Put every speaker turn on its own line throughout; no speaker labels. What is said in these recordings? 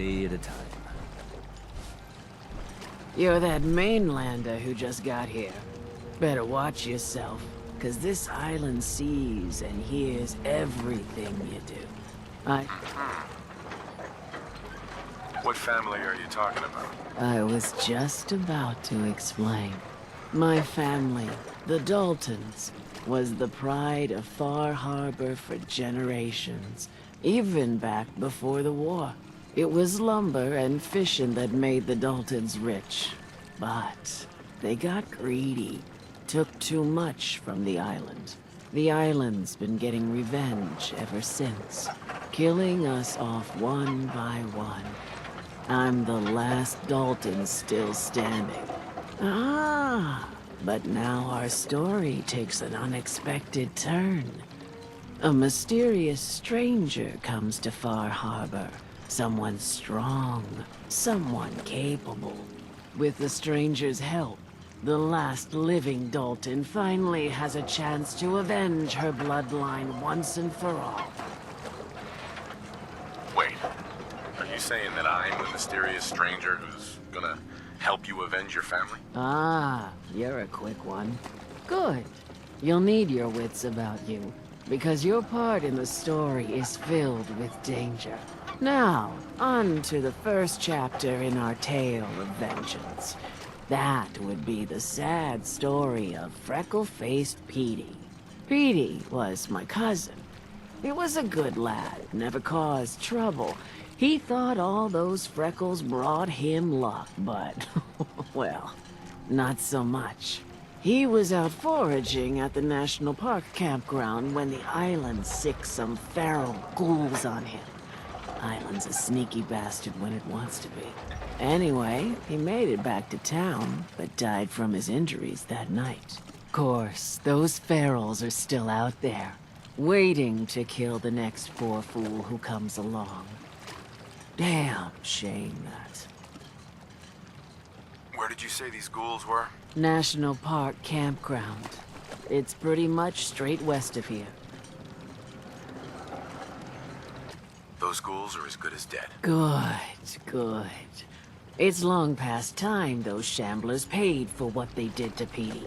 day at a time.
You're that mainlander who just got here. Better watch yourself, 'cause this island sees and hears everything you do.
What family are you talking about?
I was just about to explain. My family, the Daltons, was the pride of Far Harbor for generations, even back before the war. It was lumber and fishing that made the Daltons rich. But they got greedy, took too much from the island. The island's been getting revenge ever since, killing us off one by one. I'm the last Dalton still standing. But now our story takes an unexpected turn. A mysterious stranger comes to Far Harbor. Someone strong, someone capable. With the stranger's help, the last living Dalton finally has a chance to avenge her bloodline once and for all.
Wait, are you saying that I'm the mysterious stranger who's gonna help you avenge your family?
You're a quick one. Good. You'll need your wits about you, because your part in the story is filled with danger. Now, on to the first chapter in our tale of vengeance. That would be the sad story of freckle-faced Petey. Petey was my cousin. He was a good lad, never caused trouble. He thought all those freckles brought him luck, but, well, not so much. He was out foraging at the National Park campground when the island sicked some feral ghouls on him. Island's a sneaky bastard when it wants to be. Anyway, he made it back to town, but died from his injuries that night. Course, those ferals are still out there, waiting to kill the next poor fool who comes along. Damn shame that.
Where did you say these ghouls were?
National Park campground. It's pretty much straight west of here.
Those ghouls are as good as dead.
Good. It's long past time those shamblers paid for what they did to Petey.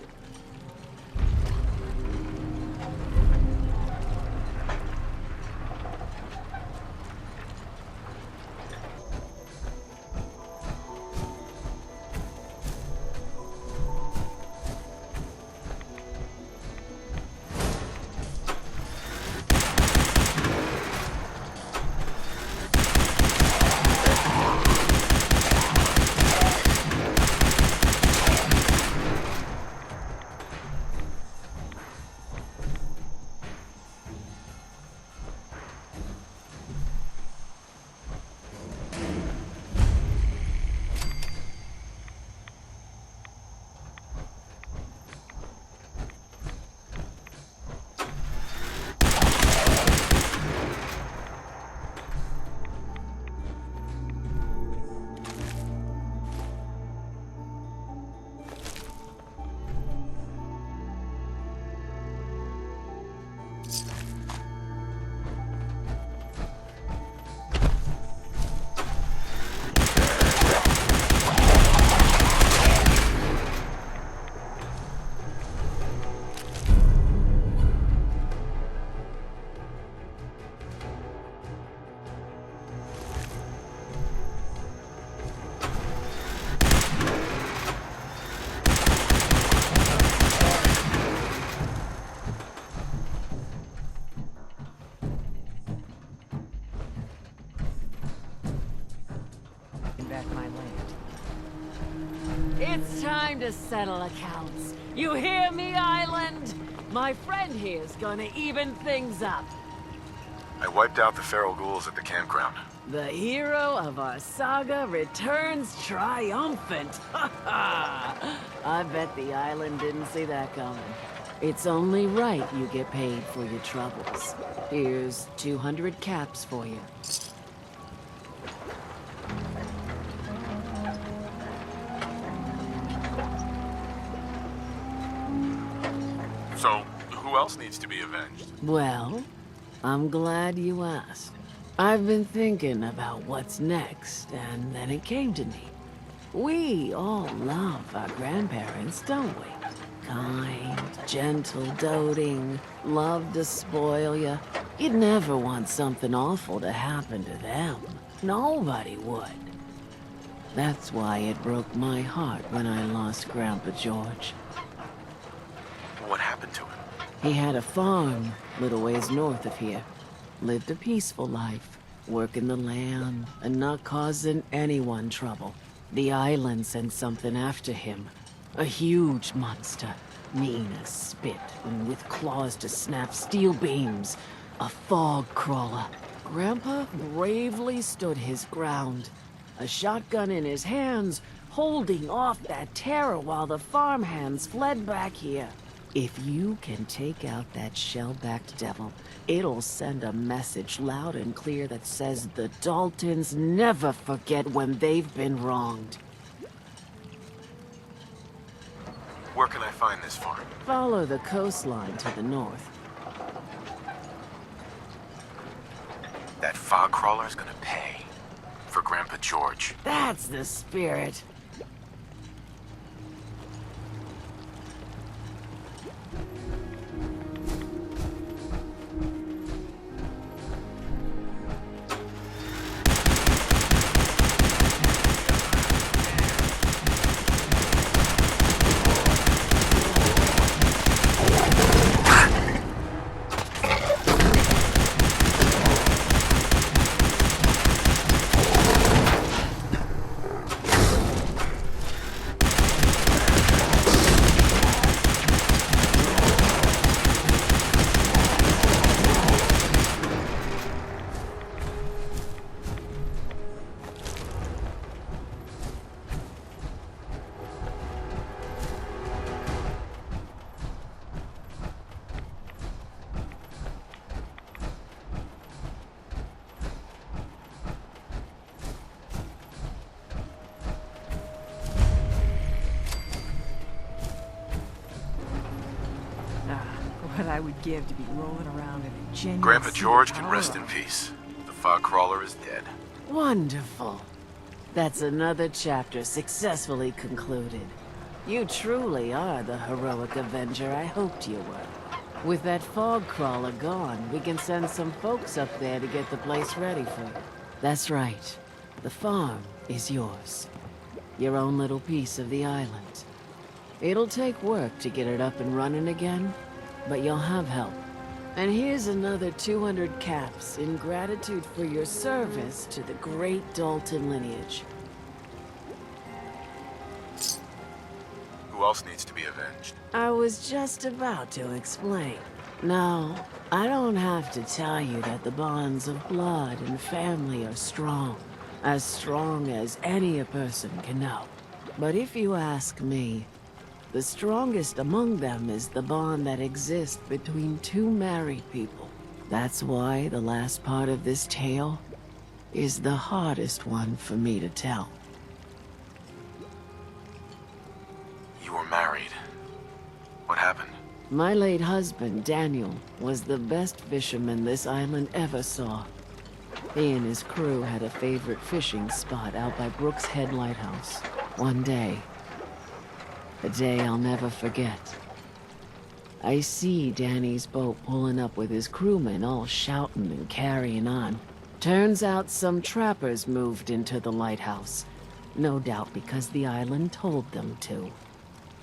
Back my land. It's time to settle accounts. You hear me, Island? My friend here's gonna even things up.
I wiped out the feral ghouls at the campground.
The hero of our saga returns triumphant. I bet the island didn't see that coming. It's only right you get paid for your troubles. Here's 200 caps for you.
So, who else needs to be avenged?
Well, I'm glad you asked. I've been thinking about what's next, and then it came to me. We all love our grandparents, don't we? Kind, gentle, doting, love to spoil you. You'd never want something awful to happen to them. Nobody would. That's why it broke my heart when I lost Grandpa George.
What happened to him?
He had a farm, little ways north of here. Lived a peaceful life, working the land and not causing anyone trouble. The island sent something after him. A huge monster, mean as spit and with claws to snap steel beams. A fog crawler. Grandpa bravely stood his ground. A shotgun in his hands, holding off that terror while the farmhands fled back here. If you can take out that shell-backed devil, it'll send a message loud and clear that says the Daltons never forget when they've been wronged.
Where can I find this farm?
Follow the coastline to the north.
That fog crawler's gonna pay for Grandpa George.
That's the spirit.
What I would give to be rolling around in a genuine
Grandpa George can
superpower.
rest in peace. The fog crawler is dead.
Wonderful. That's another chapter successfully concluded. You truly are the heroic Avenger I hoped you were. With that fog crawler gone, we can send some folks up there to get the place ready for you. That's right. The farm is yours. Your own little piece of the island. It'll take work to get it up and running again, but you'll have help. And here's another 200 caps in gratitude for your service to the great Dalton lineage.
Who else needs to be avenged?
I was just about to explain. No, I don't have to tell you that the bonds of blood and family are strong. As strong as any a person can know. But if you ask me, the strongest among them is the bond that exists between two married people. That's why the last part of this tale is the hardest one for me to tell.
You were married. What happened?
My late husband, Daniel, was the best fisherman this island ever saw. He and his crew had a favorite fishing spot out by Brooks Head Lighthouse. One day, a day I'll never forget, I see Danny's boat pulling up with his crewmen all shouting and carrying on. Turns out some trappers moved into the lighthouse. No doubt because the island told them to.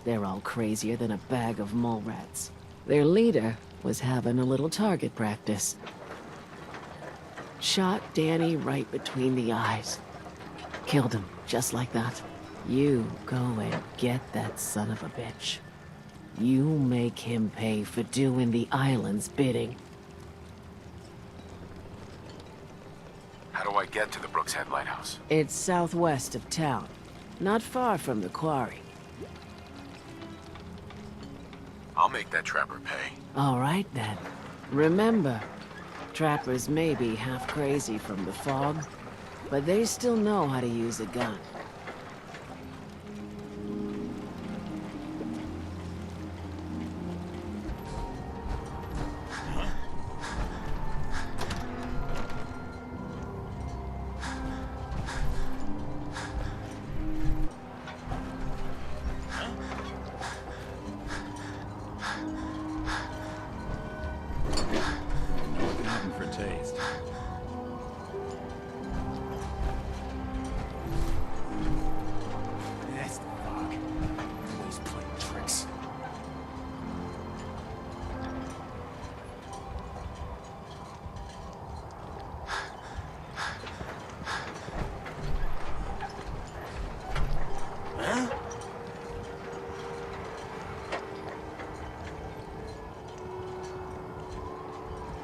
They're all crazier than a bag of mole rats. Their leader was having a little target practice. Shot Danny right between the eyes. Killed him, just like that. You go and get that son of a bitch. You make him pay for doing the island's bidding.
How do I get to the Brooks Head Lighthouse?
It's southwest of town, not far from the quarry.
I'll make that trapper pay.
All right then. Remember, trappers may be half crazy from the fog, but they still know how to use a gun.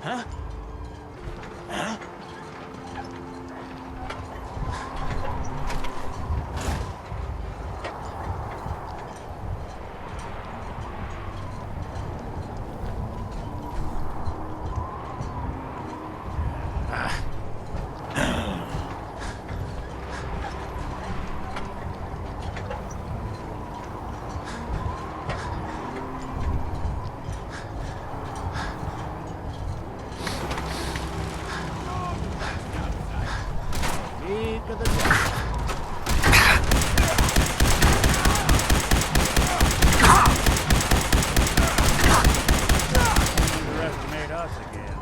Huh? Huh? Underestimate us again.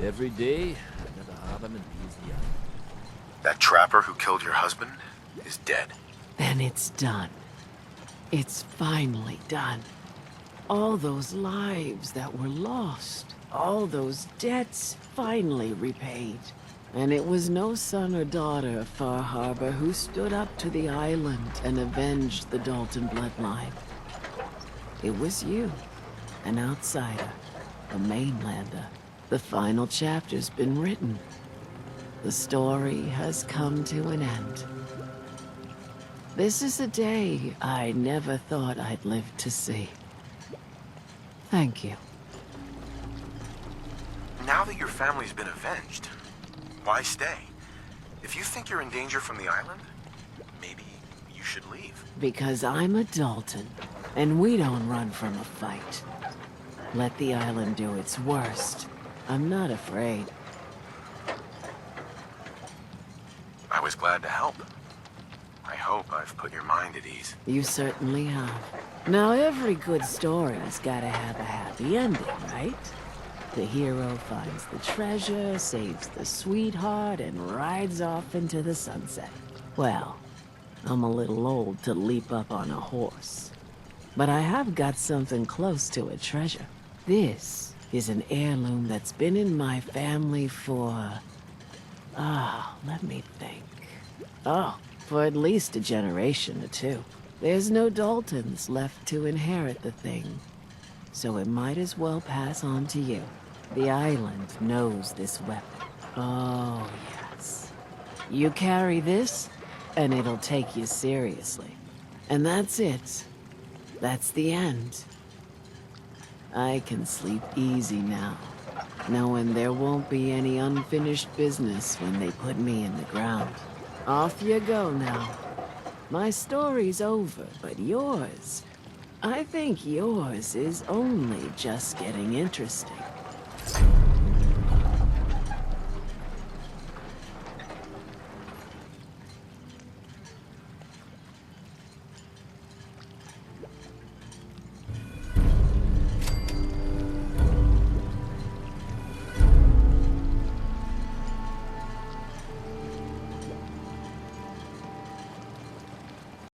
Every day, another Harlem and Beasley.
That trapper who killed your husband is dead.
Then it's done. It's finally done. All those lives that were lost, all those debts finally repaid. And it was no son or daughter of Far Harbor who stood up to the island and avenged the Dalton bloodline. It was you, an outsider, a mainlander. The final chapter's been written. The story has come to an end. This is a day I never thought I'd live to see. Thank you.
Now that your family's been avenged, why stay? If you think you're in danger from the island, maybe you should leave.
Because I'm a Dalton, and we don't run from a fight. Let the island do its worst. I'm not afraid.
I was glad to help. I hope I've put your mind at ease.
You certainly have. Now, every good story's gotta have a happy ending, right? The hero finds the treasure, saves the sweetheart, and rides off into the sunset. Well, I'm a little old to leap up on a horse. But I have got something close to a treasure. This is an heirloom that's been in my family for... let me think. For at least a generation or two. There's no Daltons left to inherit the thing, so it might as well pass on to you. The island knows this weapon. Oh, yes. You carry this, and it'll take you seriously. And that's it. That's the end. I can sleep easy now, knowing there won't be any unfinished business when they put me in the ground. Off you go now. My story's over, but yours... I think yours is only just getting interesting.